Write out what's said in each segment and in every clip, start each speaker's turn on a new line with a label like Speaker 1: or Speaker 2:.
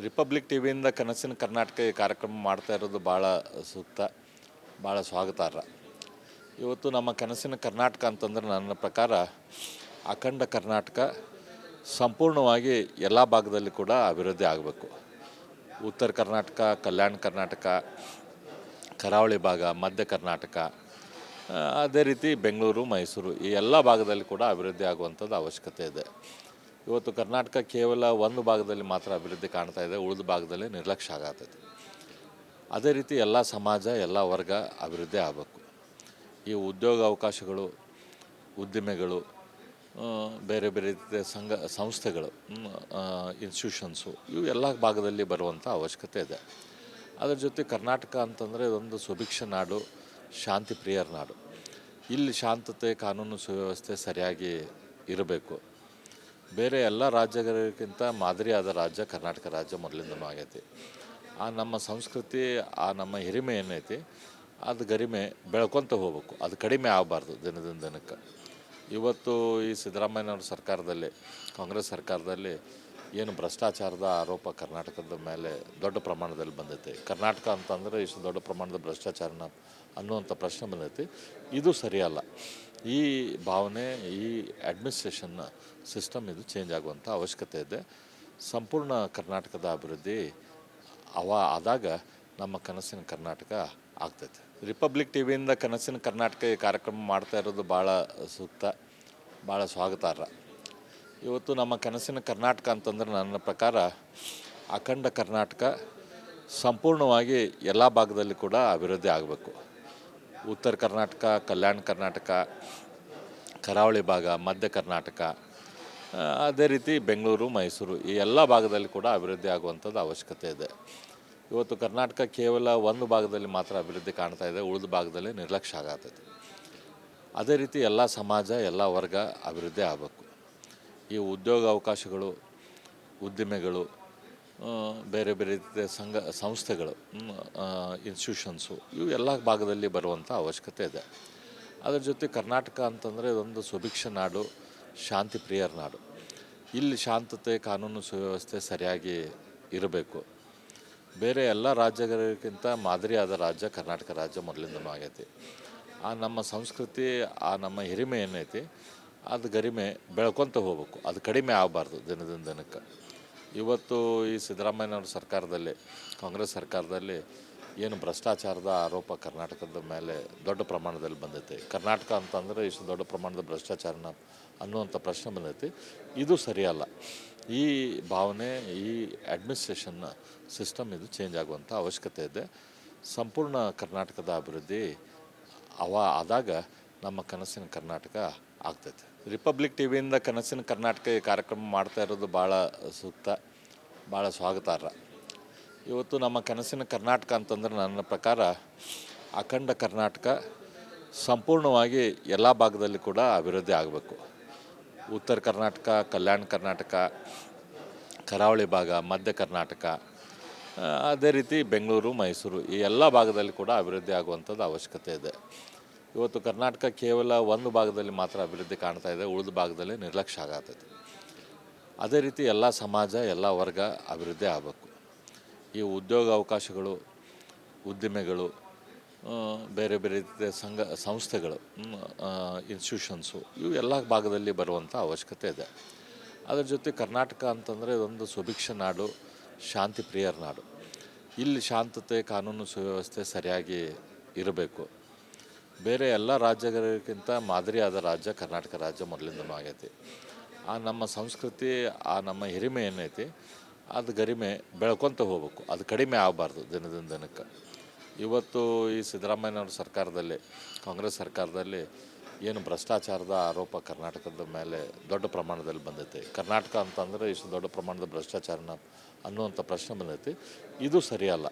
Speaker 1: Republic ಟಿವಿಯಿಂದ ಕನಸಿನ ಕರ್ನಾಟಕ ಈ ಕಾರ್ಯಕ್ರಮ ಮಾಡ್ತಾ ಇರೋದು ಭಾಳ ಸೂಕ್ತ, ಭಾಳ ಸ್ವಾಗತಾರ್ಹ. ಇವತ್ತು ನಮ್ಮ ಕನಸಿನ ಕರ್ನಾಟಕ ಅಂತಂದ್ರೆ ನನ್ನ ಪ್ರಕಾರ ಅಖಂಡ ಕರ್ನಾಟಕ ಸಂಪೂರ್ಣವಾಗಿ ಎಲ್ಲ ಭಾಗದಲ್ಲಿ ಕೂಡ ಅಭಿವೃದ್ಧಿ ಆಗಬೇಕು. ಉತ್ತರ ಕರ್ನಾಟಕ, ಕಲ್ಯಾಣ ಕರ್ನಾಟಕ, ಕರಾವಳಿ ಭಾಗ, ಮಧ್ಯ ಕರ್ನಾಟಕ, ಅದೇ ರೀತಿ ಬೆಂಗಳೂರು, ಮೈಸೂರು ಈ ಎಲ್ಲ ಭಾಗದಲ್ಲಿ ಕೂಡ ಅಭಿವೃದ್ಧಿ ಆಗುವಂಥದ್ದು ಅವಶ್ಯಕತೆ ಇದೆ. ಇವತ್ತು ಕರ್ನಾಟಕ ಕೇವಲ ಒಂದು ಭಾಗದಲ್ಲಿ ಮಾತ್ರ ಅಭಿವೃದ್ಧಿ ಕಾಣ್ತಾ ಇದೆ, ಉಳಿದ ಭಾಗದಲ್ಲಿ ನಿರ್ಲಕ್ಷ್ಯ ಆಗತ್ತೈತಿ. ಅದೇ ರೀತಿ ಎಲ್ಲ ಸಮಾಜ, ಎಲ್ಲ ವರ್ಗ ಅಭಿವೃದ್ಧಿ ಆಗಬೇಕು. ಈ ಉದ್ಯೋಗ ಅವಕಾಶಗಳು, ಉದ್ದಿಮೆಗಳು, ಬೇರೆ ಬೇರೆ ರೀತಿಯ ಸಂಸ್ಥೆಗಳು, ಇನ್ಸ್ಟಿಟ್ಯೂಷನ್ಸು ಇವು ಎಲ್ಲ ಭಾಗದಲ್ಲಿ ಬರುವಂಥ ಅವಶ್ಯಕತೆ ಇದೆ. ಅದರ ಜೊತೆ ಕರ್ನಾಟಕ ಅಂತಂದರೆ ಇದೊಂದು ಸುಭಿಕ್ಷ ನಾಡು, ಶಾಂತಿ ಪ್ರಿಯರ ನಾಡು. ಇಲ್ಲಿ ಶಾಂತತೆ, ಕಾನೂನು ಸುವ್ಯವಸ್ಥೆ ಸರಿಯಾಗಿ ಇರಬೇಕು. ಬೇರೆ ಎಲ್ಲ ರಾಜ್ಯಗಳಿಗಿಂತ ಮಾದರಿಯಾದ ರಾಜ್ಯ ಕರ್ನಾಟಕ ರಾಜ್ಯ ಮೊದಲಿಂದನೂ ಆಗೈತಿ. ಆ ನಮ್ಮ ಸಂಸ್ಕೃತಿ, ಆ ನಮ್ಮ ಹಿರಿಮೆ ಏನೈತಿ ಅದು ಗರಿಮೆ ಬೆಳ್ಕೊತ ಹೋಗ್ಬೇಕು, ಅದು ಕಡಿಮೆ ಆಗಬಾರ್ದು ದಿನದಿಂದ ದಿನಕ್ಕೆ. ಇವತ್ತು ಈ ಸಿದ್ದರಾಮಯ್ಯನವ್ರ ಸರ್ಕಾರದಲ್ಲಿ, ಕಾಂಗ್ರೆಸ್ ಸರ್ಕಾರದಲ್ಲಿ ಏನು ಭ್ರಷ್ಟಾಚಾರದ ಆರೋಪ ಕರ್ನಾಟಕದ ಮೇಲೆ ದೊಡ್ಡ ಪ್ರಮಾಣದಲ್ಲಿ ಬಂದೈತಿ. ಕರ್ನಾಟಕ ಅಂತಂದರೆ ಇಷ್ಟು ದೊಡ್ಡ ಪ್ರಮಾಣದ ಭ್ರಷ್ಟಾಚಾರನ ಅನ್ನುವಂಥ ಪ್ರಶ್ನೆ ಬಂದೈತಿ. ಇದು ಸರಿಯಲ್ಲ. ಈ ಭಾವನೆ, ಈ ಅಡ್ಮಿನಿಸ್ಟ್ರೇಷನ್ನ ಸಿಸ್ಟಮ್ ಇದು ಚೇಂಜ್ ಆಗುವಂಥ ಅವಶ್ಯಕತೆ ಇದೆ. ಸಂಪೂರ್ಣ ಕರ್ನಾಟಕದ ಅಭಿವೃದ್ಧಿ ಆದಾಗ ನಮ್ಮ ಕನಸಿನ ಕರ್ನಾಟಕ ಆಗ್ತೈತೆ. ರಿಪಬ್ಲಿಕ್ ಟಿವಿಯಿಂದ ಕನಸಿನ ಕರ್ನಾಟಕ ಈ ಕಾರ್ಯಕ್ರಮ ಮಾಡ್ತಾ ಇರೋದು ಭಾಳ ಸೂಕ್ತ, ಭಾಳ ಸ್ವಾಗತಾರ್ಹ. ಇವತ್ತು ನಮ್ಮ ಕನಸಿನ ಕರ್ನಾಟಕ ಅಂತಂದ್ರೆ ನನ್ನ ಪ್ರಕಾರ ಅಖಂಡ ಕರ್ನಾಟಕ ಸಂಪೂರ್ಣವಾಗಿ ಎಲ್ಲ ಭಾಗದಲ್ಲಿ ಕೂಡ ಅಭಿವೃದ್ಧಿ ಆಗಬೇಕು. ಉತ್ತರ ಕರ್ನಾಟಕ, ಕಲ್ಯಾಣ ಕರ್ನಾಟಕ, ಕರಾವಳಿ ಭಾಗ, ಮಧ್ಯ ಕರ್ನಾಟಕ, ಅದೇ ರೀತಿ ಬೆಂಗಳೂರು, ಮೈಸೂರು ಈ ಎಲ್ಲ ಭಾಗದಲ್ಲಿ ಕೂಡ ಅಭಿವೃದ್ಧಿ ಆಗುವಂಥದ್ದು ಅವಶ್ಯಕತೆ ಇದೆ. ಇವತ್ತು ಕರ್ನಾಟಕ ಕೇವಲ ಒಂದು ಭಾಗದಲ್ಲಿ ಮಾತ್ರ ಅಭಿವೃದ್ಧಿ ಕಾಣ್ತಾ ಇದೆ, ಉಳಿದ ಭಾಗದಲ್ಲಿ ನಿರ್ಲಕ್ಷ್ಯ ಆಗತ್ತೈತಿ. ಅದೇ ರೀತಿ ಎಲ್ಲ ಸಮಾಜ, ಎಲ್ಲ ವರ್ಗ ಅಭಿವೃದ್ಧಿ ಆಗಬೇಕು. ಈ ಉದ್ಯೋಗ ಅವಕಾಶಗಳು, ಉದ್ದಿಮೆಗಳು, ಬೇರೆ ಬೇರೆ ರೀತಿಯ ಸಂಸ್ಥೆಗಳು, ಇನ್ಸ್ಟಿಟ್ಯೂಷನ್ಸು ಇವು ಎಲ್ಲ ಭಾಗದಲ್ಲಿ ಬರುವಂಥ ಅವಶ್ಯಕತೆ ಇದೆ. ಅದರ ಜೊತೆ ಕರ್ನಾಟಕ ಅಂತಂದರೆ ಇದೊಂದು ಸುಭಿಕ್ಷ ನಾಡು, ಶಾಂತಿ ಪ್ರಿಯರ ನಾಡು. ಇಲ್ಲಿ ಶಾಂತತೆ, ಕಾನೂನು ಸುವ್ಯವಸ್ಥೆ ಸರಿಯಾಗಿ ಇರಬೇಕು. ಬೇರೆ ಎಲ್ಲ ರಾಜ್ಯಗಳಿಗಿಂತ ಮಾದರಿಯಾದ ರಾಜ್ಯ ಕರ್ನಾಟಕ ರಾಜ್ಯ ಮೊದಲಿಂದನೂ ಆಗೈತಿ. ಆ ನಮ್ಮ ಸಂಸ್ಕೃತಿ, ಆ ನಮ್ಮ ಹಿರಿಮೆ ಏನೈತಿ ಅದು ಗರಿಮೆ ಬೆಳ್ಕೊತ ಹೋಗ್ಬೇಕು, ಅದು ಕಡಿಮೆ ಆಗಬಾರ್ದು ದಿನದಿಂದ ದಿನಕ್ಕೆ. ಇವತ್ತು ಈ ಸಿದ್ದರಾಮಯ್ಯನವ್ರ ಸರ್ಕಾರದಲ್ಲಿ, ಕಾಂಗ್ರೆಸ್ ಸರ್ಕಾರದಲ್ಲಿ ಏನು ಭ್ರಷ್ಟಾಚಾರದ ಆರೋಪ ಕರ್ನಾಟಕದ ಮೇಲೆ ದೊಡ್ಡ ಪ್ರಮಾಣದಲ್ಲಿ ಬಂದೈತಿ. ಕರ್ನಾಟಕ ಅಂತಂದರೆ ಇಷ್ಟು ದೊಡ್ಡ ಪ್ರಮಾಣದ ಭ್ರಷ್ಟಾಚಾರನ ಅನ್ನುವಂಥ ಪ್ರಶ್ನೆ ಬಂದೈತಿ. ಇದು ಸರಿಯಲ್ಲ. ಈ ಭಾವನೆ, ಈ ಅಡ್ಮಿನಿಸ್ಟ್ರೇಷನ್ನ ಸಿಸ್ಟಮ್ ಇದು ಚೇಂಜ್ ಆಗುವಂಥ ಅವಶ್ಯಕತೆ ಇದೆ. ಸಂಪೂರ್ಣ ಕರ್ನಾಟಕದ ಅಭಿವೃದ್ಧಿ ಆದಾಗ ನಮ್ಮ ಕನಸಿನ ಕರ್ನಾಟಕ ಆಗ್ತೈತೆ. ರಿಪಬ್ಲಿಕ್ ಟಿವಿಯಿಂದ ಕನಸಿನ ಕರ್ನಾಟಕ ಈ ಕಾರ್ಯಕ್ರಮ ಮಾಡ್ತಾ ಇರೋದು ಭಾಳ ಸೂಕ್ತ, ಭಾಳ ಸ್ವಾಗತಾರ್ಹ. ಇವತ್ತು ನಮ್ಮ ಕನಸಿನ ಕರ್ನಾಟಕ ಅಂತಂದ್ರೆ ನನ್ನ ಪ್ರಕಾರ ಅಖಂಡ ಕರ್ನಾಟಕ ಸಂಪೂರ್ಣವಾಗಿ ಎಲ್ಲ ಭಾಗದಲ್ಲಿ ಕೂಡ ಅಭಿವೃದ್ಧಿ ಆಗಬೇಕು. ಉತ್ತರ ಕರ್ನಾಟಕ, ಕಲ್ಯಾಣ ಕರ್ನಾಟಕ, ಕರಾವಳಿ ಭಾಗ, ಮಧ್ಯ ಕರ್ನಾಟಕ, ಅದೇ ರೀತಿ ಬೆಂಗಳೂರು, ಮೈಸೂರು ಈ ಎಲ್ಲ ಭಾಗದಲ್ಲಿ ಕೂಡ ಅಭಿವೃದ್ಧಿ ಆಗುವಂಥದ್ದು ಅವಶ್ಯಕತೆ ಇದೆ. ಇವತ್ತು ಕರ್ನಾಟಕ ಕೇವಲ ಒಂದು ಭಾಗದಲ್ಲಿ ಮಾತ್ರ ಅಭಿವೃದ್ಧಿ ಕಾಣ್ತಾ ಇದೆ, ಉಳಿದ ಭಾಗದಲ್ಲಿ ನಿರ್ಲಕ್ಷ್ಯ ಆಗತ್ತೈತಿ. ಅದೇ ರೀತಿ ಎಲ್ಲ ಸಮಾಜ, ಎಲ್ಲ ವರ್ಗ ಅಭಿವೃದ್ಧಿ ಆಗಬೇಕು. ಈ ಉದ್ಯೋಗ ಅವಕಾಶಗಳು, ಉದ್ದಿಮೆಗಳು, ಬೇರೆ ಬೇರೆ ರೀತಿಯ ಸಂಸ್ಥೆಗಳು, ಇನ್ಸ್ಟಿಟ್ಯೂಷನ್ಸು ಇವು ಎಲ್ಲ ಭಾಗದಲ್ಲಿ ಬರುವಂಥ ಅವಶ್ಯಕತೆ ಇದೆ. ಅದರ ಜೊತೆ ಕರ್ನಾಟಕ ಅಂತಂದರೆ ಇದೊಂದು ಸುಭಿಕ್ಷ ನಾಡು, ಶಾಂತಿ ಪ್ರಿಯರ ನಾಡು. ಇಲ್ಲಿ ಶಾಂತತೆ, ಕಾನೂನು ಸುವ್ಯವಸ್ಥೆ ಸರಿಯಾಗಿ ಇರಬೇಕು. ಬೇರೆ ಎಲ್ಲ ರಾಜ್ಯಗಳಿಗಿಂತ ಮಾದರಿಯಾದ ರಾಜ್ಯ ಕರ್ನಾಟಕ ರಾಜ್ಯ ಮೊದಲಿಂದನೂ ಆಗೈತಿ. ಆ ನಮ್ಮ ಸಂಸ್ಕೃತಿ, ಆ ನಮ್ಮ ಹಿರಿಮೆ ಏನೈತಿ ಅದು ಗರಿಮೆ ಬೆಳ್ಕೊತ ಹೋಗ್ಬೇಕು, ಅದು ಕಡಿಮೆ ಆಗಬಾರ್ದು ದಿನದಿಂದ ದಿನಕ್ಕೆ. ಇವತ್ತು ಈ ಸಿದ್ದರಾಮಯ್ಯನವ್ರ ಸರ್ಕಾರದಲ್ಲಿ, ಕಾಂಗ್ರೆಸ್ ಸರ್ಕಾರದಲ್ಲಿ ಏನು ಭ್ರಷ್ಟಾಚಾರದ ಆರೋಪ ಕರ್ನಾಟಕದ ಮೇಲೆ ದೊಡ್ಡ ಪ್ರಮಾಣದಲ್ಲಿ ಬಂದೈತಿ. ಕರ್ನಾಟಕ ಅಂತಂದರೆ ಇಷ್ಟು ದೊಡ್ಡ ಪ್ರಮಾಣದ ಭ್ರಷ್ಟಾಚಾರನ ಅನ್ನುವಂಥ ಪ್ರಶ್ನೆ ಬಂದೈತಿ. ಇದು ಸರಿಯಲ್ಲ.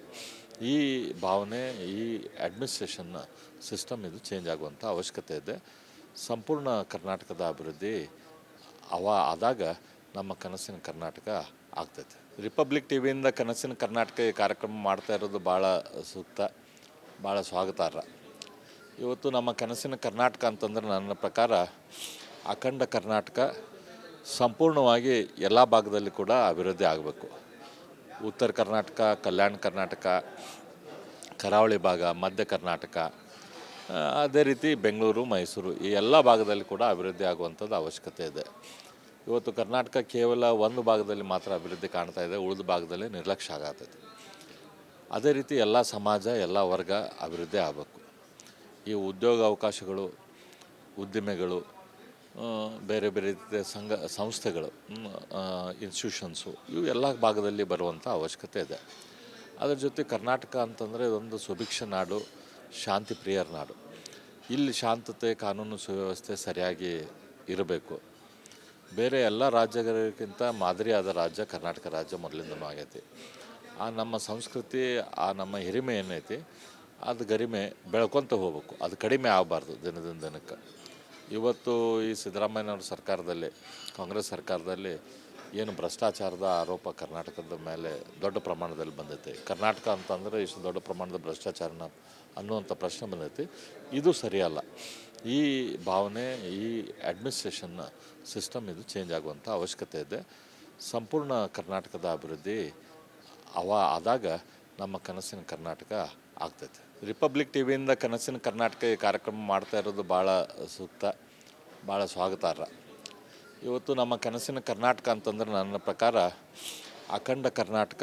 Speaker 1: ಈ ಭಾವನೆ, ಈ ಅಡ್ಮಿನಿಸ್ಟ್ರೇಷನ್ನ ಸಿಸ್ಟಮ್ ಇದು ಚೇಂಜ್ ಆಗುವಂಥ ಅವಶ್ಯಕತೆ ಇದೆ. ಸಂಪೂರ್ಣ ಕರ್ನಾಟಕದ ಅಭಿವೃದ್ಧಿ ಆದಾಗ ನಮ್ಮ ಕನಸಿನ ಕರ್ನಾಟಕ ಆಗ್ತೈತೆ. ರಿಪಬ್ಲಿಕ್ ಟಿವಿಯಿಂದ ಕನಸಿನ ಕರ್ನಾಟಕ ಈ ಕಾರ್ಯಕ್ರಮ ಮಾಡ್ತಾ ಇರೋದು ಭಾಳ ಸೂಕ್ತ, ಭಾಳ ಸ್ವಾಗತಾರ್ಹ. ಇವತ್ತು ನಮ್ಮ ಕನಸಿನ ಕರ್ನಾಟಕ ಅಂತಂದ್ರೆ ನನ್ನ ಪ್ರಕಾರ ಅಖಂಡ ಕರ್ನಾಟಕ ಸಂಪೂರ್ಣವಾಗಿ ಎಲ್ಲ ಭಾಗದಲ್ಲಿ ಕೂಡ ಅಭಿವೃದ್ಧಿ ಆಗಬೇಕು. ಉತ್ತರ ಕರ್ನಾಟಕ, ಕಲ್ಯಾಣ ಕರ್ನಾಟಕ, ಕರಾವಳಿ ಭಾಗ, ಮಧ್ಯ ಕರ್ನಾಟಕ, ಅದೇ ರೀತಿ ಬೆಂಗಳೂರು, ಮೈಸೂರು ಈ ಎಲ್ಲ ಭಾಗದಲ್ಲಿ ಕೂಡ ಅಭಿವೃದ್ಧಿ ಆಗುವಂಥದ್ದು ಅವಶ್ಯಕತೆ ಇದೆ. ಇವತ್ತು ಕರ್ನಾಟಕ ಕೇವಲ ಒಂದು ಭಾಗದಲ್ಲಿ ಮಾತ್ರ ಅಭಿವೃದ್ಧಿ ಕಾಣ್ತಾ ಇದೆ, ಉಳಿದ ಭಾಗದಲ್ಲಿ ನಿರ್ಲಕ್ಷ್ಯ ಆಗತ್ತೈತಿ. ಅದೇ ರೀತಿ ಎಲ್ಲ ಸಮಾಜ, ಎಲ್ಲ ವರ್ಗ ಅಭಿವೃದ್ಧಿ ಆಗಬೇಕು. ಈ ಉದ್ಯೋಗ ಅವಕಾಶಗಳು, ಉದ್ದಿಮೆಗಳು, ಬೇರೆ ಬೇರೆ ರೀತಿಯ ಸಂಸ್ಥೆಗಳು, ಇನ್ಸ್ಟಿಟ್ಯೂಷನ್ಸು ಇವು ಎಲ್ಲ ಭಾಗದಲ್ಲಿ ಬರುವಂಥ ಅವಶ್ಯಕತೆ ಇದೆ. ಅದರ ಜೊತೆ ಕರ್ನಾಟಕ ಅಂತಂದರೆ ಇದೊಂದು ಸುಭಿಕ್ಷ ನಾಡು, ಶಾಂತಿ ಪ್ರಿಯರ ನಾಡು. ಇಲ್ಲಿ ಶಾಂತತೆ, ಕಾನೂನು ಸುವ್ಯವಸ್ಥೆ ಸರಿಯಾಗಿ ಇರಬೇಕು. ಬೇರೆ ಎಲ್ಲ ರಾಜ್ಯಗಳಿಗಿಂತ ಮಾದರಿಯಾದ ರಾಜ್ಯ ಕರ್ನಾಟಕ ರಾಜ್ಯ ಮೊದಲಿಂದನೂ ಆಗೈತಿ. ಆ ನಮ್ಮ ಸಂಸ್ಕೃತಿ, ಆ ನಮ್ಮ ಹಿರಿಮೆ ಏನೈತಿ ಅದು ಗರಿಮೆ ಬೆಳ್ಕೊತ ಹೋಗ್ಬೇಕು, ಅದು ಕಡಿಮೆ ಆಗಬಾರ್ದು ದಿನದಿಂದ ದಿನಕ್ಕೆ. ಇವತ್ತು ಈ ಸಿದ್ದರಾಮಯ್ಯನವ್ರ ಸರ್ಕಾರದಲ್ಲಿ, ಕಾಂಗ್ರೆಸ್ ಸರ್ಕಾರದಲ್ಲಿ ಏನು ಭ್ರಷ್ಟಾಚಾರದ ಆರೋಪ ಕರ್ನಾಟಕದ ಮೇಲೆ ದೊಡ್ಡ ಪ್ರಮಾಣದಲ್ಲಿ ಬಂದೈತೆ. ಕರ್ನಾಟಕ ಅಂತಂದರೆ ಇಷ್ಟು ದೊಡ್ಡ ಪ್ರಮಾಣದ ಭ್ರಷ್ಟಾಚಾರನ ಅನ್ನುವಂಥ ಪ್ರಶ್ನೆ ಬಂದೈತಿ. ಇದು ಸರಿಯಲ್ಲ. ಈ ಭಾವನೆ, ಈ ಅಡ್ಮಿನಿಸ್ಟ್ರೇಷನ್ನ ಸಿಸ್ಟಮ್ ಇದು ಚೇಂಜ್ ಆಗುವಂಥ ಅವಶ್ಯಕತೆ ಇದೆ. ಸಂಪೂರ್ಣ ಕರ್ನಾಟಕದ ಅಭಿವೃದ್ಧಿ ಆದಾಗ ನಮ್ಮ ಕನಸಿನ ಕರ್ನಾಟಕ ಆಗ್ತೈತೆ. ರಿಪಬ್ಲಿಕ್ ಟಿ ವಿಯಿಂದ ಕನಸಿನ ಕರ್ನಾಟಕ ಈ ಕಾರ್ಯಕ್ರಮ ಮಾಡ್ತಾ ಇರೋದು ಭಾಳ ಸೂಕ್ತ, ಭಾಳ ಸ್ವಾಗತಾರ್ಹ. ಇವತ್ತು ನಮ್ಮ ಕನಸಿನ ಕರ್ನಾಟಕ ಅಂತಂದ್ರೆ ನನ್ನ ಪ್ರಕಾರ ಅಖಂಡ ಕರ್ನಾಟಕ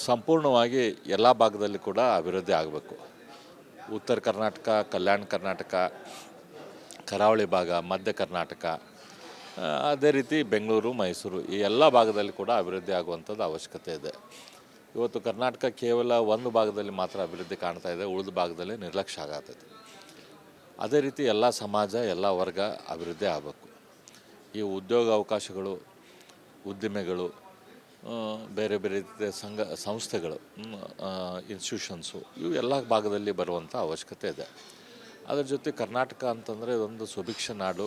Speaker 1: ಸಂಪೂರ್ಣವಾಗಿ ಎಲ್ಲ ಭಾಗದಲ್ಲಿ ಕೂಡ ಅಭಿವೃದ್ಧಿ ಆಗಬೇಕು. ಉತ್ತರ ಕರ್ನಾಟಕ, ಕಲ್ಯಾಣ ಕರ್ನಾಟಕ, ಕರಾವಳಿ ಭಾಗ, ಮಧ್ಯ ಕರ್ನಾಟಕ, ಅದೇ ರೀತಿ ಬೆಂಗಳೂರು, ಮೈಸೂರು ಈ ಎಲ್ಲ ಭಾಗದಲ್ಲಿ ಕೂಡ ಅಭಿವೃದ್ಧಿ ಆಗುವಂಥದ್ದು ಅವಶ್ಯಕತೆ ಇದೆ. ಇವತ್ತು ಕರ್ನಾಟಕ ಕೇವಲ ಒಂದು ಭಾಗದಲ್ಲಿ ಮಾತ್ರ ಅಭಿವೃದ್ಧಿ ಕಾಣ್ತಾ ಇದೆ, ಉಳಿದ ಭಾಗದಲ್ಲಿ ನಿರ್ಲಕ್ಷ್ಯ ಆಗತ್ತೈತಿ. ಅದೇ ರೀತಿ ಎಲ್ಲ ಸಮಾಜ, ಎಲ್ಲ ವರ್ಗ ಅಭಿವೃದ್ಧಿ ಆಗಬೇಕು. ಈ ಉದ್ಯೋಗ ಅವಕಾಶಗಳು, ಉದ್ದಿಮೆಗಳು, ಬೇರೆ ಬೇರೆ ರೀತಿಯ ಸಂಸ್ಥೆಗಳು, ಇನ್ಸ್ಟಿಟ್ಯೂಷನ್ಸು ಇವು ಎಲ್ಲ ಭಾಗದಲ್ಲಿ ಬರುವಂಥ ಅವಶ್ಯಕತೆ ಇದೆ. ಅದರ ಜೊತೆ ಕರ್ನಾಟಕ ಅಂತಂದರೆ ಇದೊಂದು ಸುಭಿಕ್ಷ ನಾಡು,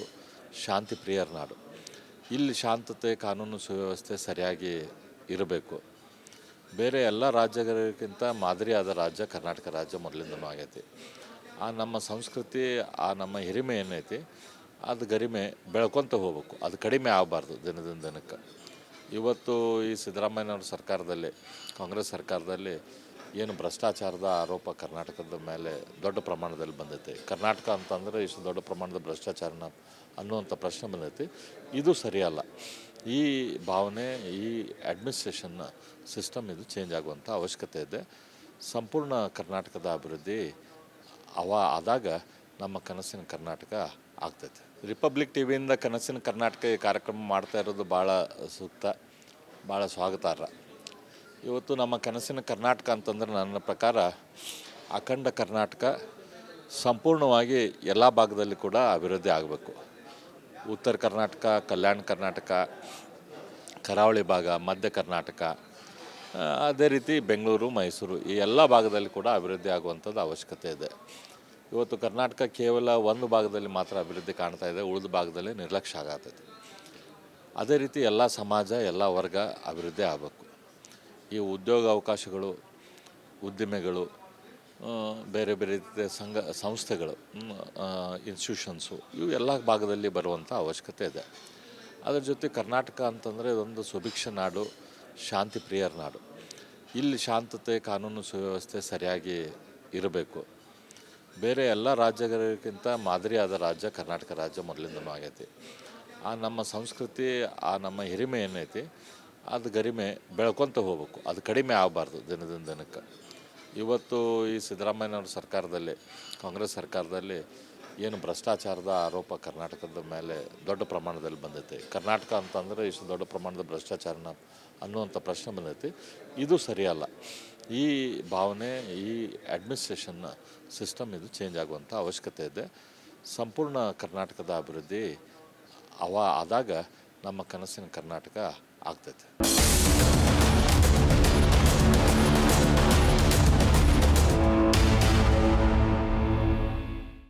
Speaker 1: ಶಾಂತಿ ಪ್ರಿಯರ ನಾಡು. ಇಲ್ಲಿ ಶಾಂತತೆ, ಕಾನೂನು ಸುವ್ಯವಸ್ಥೆ ಸರಿಯಾಗಿ ಇರಬೇಕು. ಬೇರೆ ಎಲ್ಲ ರಾಜ್ಯಗಳಿಗಿಂತ ಮಾದರಿಯಾದ ರಾಜ್ಯ ಕರ್ನಾಟಕ ರಾಜ್ಯ ಮೊದಲಿಂದನೂ ಆಗೈತಿ. ಆ ನಮ್ಮ ಸಂಸ್ಕೃತಿ, ಆ ನಮ್ಮ ಹಿರಿಮೆ ಏನೈತಿ ಅದು ಗರಿಮೆ ಬೆಳ್ಕೊತ ಹೋಗ್ಬೇಕು, ಅದು ಕಡಿಮೆ ಆಗಬಾರ್ದು ದಿನದಿಂದ ದಿನಕ್ಕೆ. ಇವತ್ತು ಈ ಸಿದ್ದರಾಮಯ್ಯನವ್ರ ಸರ್ಕಾರದಲ್ಲಿ, ಕಾಂಗ್ರೆಸ್ ಸರ್ಕಾರದಲ್ಲಿ ಏನು ಭ್ರಷ್ಟಾಚಾರದ ಆರೋಪ ಕರ್ನಾಟಕದ ಮೇಲೆ ದೊಡ್ಡ ಪ್ರಮಾಣದಲ್ಲಿ ಬಂದೈತೆ. ಕರ್ನಾಟಕ ಅಂತಂದರೆ ಇಷ್ಟು ದೊಡ್ಡ ಪ್ರಮಾಣದ ಭ್ರಷ್ಟಾಚಾರನ ಅನ್ನುವಂಥ ಪ್ರಶ್ನೆ ಬಂದೈತಿ. ಇದು ಸರಿಯಲ್ಲ. ಈ ಭಾವನೆ, ಈ ಅಡ್ಮಿನಿಸ್ಟ್ರೇಷನ್ನ ಸಿಸ್ಟಮ್ ಇದು ಚೇಂಜ್ ಆಗುವಂಥ ಅವಶ್ಯಕತೆ ಇದೆ. ಸಂಪೂರ್ಣ ಕರ್ನಾಟಕದ ಅಭಿವೃದ್ಧಿ ಆದಾಗ ನಮ್ಮ ಕನಸಿನ ಕರ್ನಾಟಕ ಆಗ್ತೈತೆ. ರಿಪಬ್ಲಿಕ್ ಟಿ ವಿಯಿಂದ ಕನಸಿನ ಕರ್ನಾಟಕ ಈ ಕಾರ್ಯಕ್ರಮ ಮಾಡ್ತಾ ಇರೋದು ಭಾಳ ಸೂಕ್ತ, ಭಾಳ ಸ್ವಾಗತಾರ್ಹ. ಇವತ್ತು ನಮ್ಮ ಕನಸಿನ ಕರ್ನಾಟಕ ಅಂತಂದ್ರೆ ನನ್ನ ಪ್ರಕಾರ ಅಖಂಡ ಕರ್ನಾಟಕ ಸಂಪೂರ್ಣವಾಗಿ ಎಲ್ಲ ಭಾಗದಲ್ಲಿ ಕೂಡ ಅಭಿವೃದ್ಧಿ ಆಗಬೇಕು. ಉತ್ತರ ಕರ್ನಾಟಕ, ಕಲ್ಯಾಣ ಕರ್ನಾಟಕ, ಕರಾವಳಿ ಭಾಗ, ಮಧ್ಯ ಕರ್ನಾಟಕ, ಅದೇ ರೀತಿ ಬೆಂಗಳೂರು, ಮೈಸೂರು ಈ ಎಲ್ಲ ಭಾಗದಲ್ಲಿ ಕೂಡ ಅಭಿವೃದ್ಧಿ ಆಗುವಂಥದ್ದು ಅವಶ್ಯಕತೆ ಇದೆ. ಇವತ್ತು ಕರ್ನಾಟಕ ಕೇವಲ ಒಂದು ಭಾಗದಲ್ಲಿ ಮಾತ್ರ ಅಭಿವೃದ್ಧಿ ಕಾಣ್ತಾ ಇದೆ, ಉಳಿದ ಭಾಗದಲ್ಲಿ ನಿರ್ಲಕ್ಷ್ಯ ಆಗತ್ತೈತಿ. ಅದೇ ರೀತಿ ಎಲ್ಲ ಸಮಾಜ, ಎಲ್ಲ ವರ್ಗ ಅಭಿವೃದ್ಧಿ ಆಗಬೇಕು. ಈ ಉದ್ಯೋಗ ಅವಕಾಶಗಳು, ಉದ್ದಿಮೆಗಳು, ಬೇರೆ ಬೇರೆ ರೀತಿಯ ಸಂಸ್ಥೆಗಳು, ಇನ್ಸ್ಟಿಟ್ಯೂಷನ್ಸು ಇವು ಎಲ್ಲ ಭಾಗದಲ್ಲಿ ಬರುವಂಥ ಅವಶ್ಯಕತೆ ಇದೆ. ಅದರ ಜೊತೆ ಕರ್ನಾಟಕ ಅಂತಂದರೆ ಇದೊಂದು ಸುಭಿಕ್ಷ ನಾಡು, ಶಾಂತಿ ಪ್ರಿಯರ ನಾಡು. ಇಲ್ಲಿ ಶಾಂತತೆ, ಕಾನೂನು ಸುವ್ಯವಸ್ಥೆ ಸರಿಯಾಗಿ ಇರಬೇಕು. ಬೇರೆ ಎಲ್ಲ ರಾಜ್ಯಗಳಿಗಿಂತ ಮಾದರಿಯಾದ ರಾಜ್ಯ ಕರ್ನಾಟಕ ರಾಜ್ಯ ಮೊದಲಿಂದನೂ ಆಗೈತಿ. ಆ ನಮ್ಮ ಸಂಸ್ಕೃತಿ, ಆ ನಮ್ಮ ಹಿರಿಮೆ ಏನೈತಿ ಅದು ಗರಿಮೆ ಬೆಳ್ಕೊತ ಹೋಗ್ಬೇಕು, ಅದು ಕಡಿಮೆ ಆಗಬಾರ್ದು ದಿನದಿಂದ ದಿನಕ್ಕೆ. ಇವತ್ತು ಈ ಸಿದ್ದರಾಮಯ್ಯನವ್ರ ಸರ್ಕಾರದಲ್ಲಿ, ಕಾಂಗ್ರೆಸ್ ಸರ್ಕಾರದಲ್ಲಿ ಏನು ಭ್ರಷ್ಟಾಚಾರದ ಆರೋಪ ಕರ್ನಾಟಕದ ಮೇಲೆ ದೊಡ್ಡ ಪ್ರಮಾಣದಲ್ಲಿ ಬಂದೈತೆ. ಕರ್ನಾಟಕ ಅಂತಂದರೆ ಇಷ್ಟು ದೊಡ್ಡ ಪ್ರಮಾಣದ ಭ್ರಷ್ಟಾಚಾರನ ಅನ್ನುವಂಥ ಪ್ರಶ್ನೆ ಬಂದೈತಿ. ಇದು ಸರಿಯಲ್ಲ. ಈ ಭಾವನೆ, ಈ ಅಡ್ಮಿನಿಸ್ಟ್ರೇಷನ್ನ ಸಿಸ್ಟಮ್ ಇದು ಚೇಂಜ್ ಆಗುವಂಥ ಅವಶ್ಯಕತೆ ಇದೆ. ಸಂಪೂರ್ಣ ಕರ್ನಾಟಕದ ಅಭಿವೃದ್ಧಿ ಆದಾಗ ನಮ್ಮ ಕನಸಿನ ಕರ್ನಾಟಕ ಆಗ್ತೈತೆ.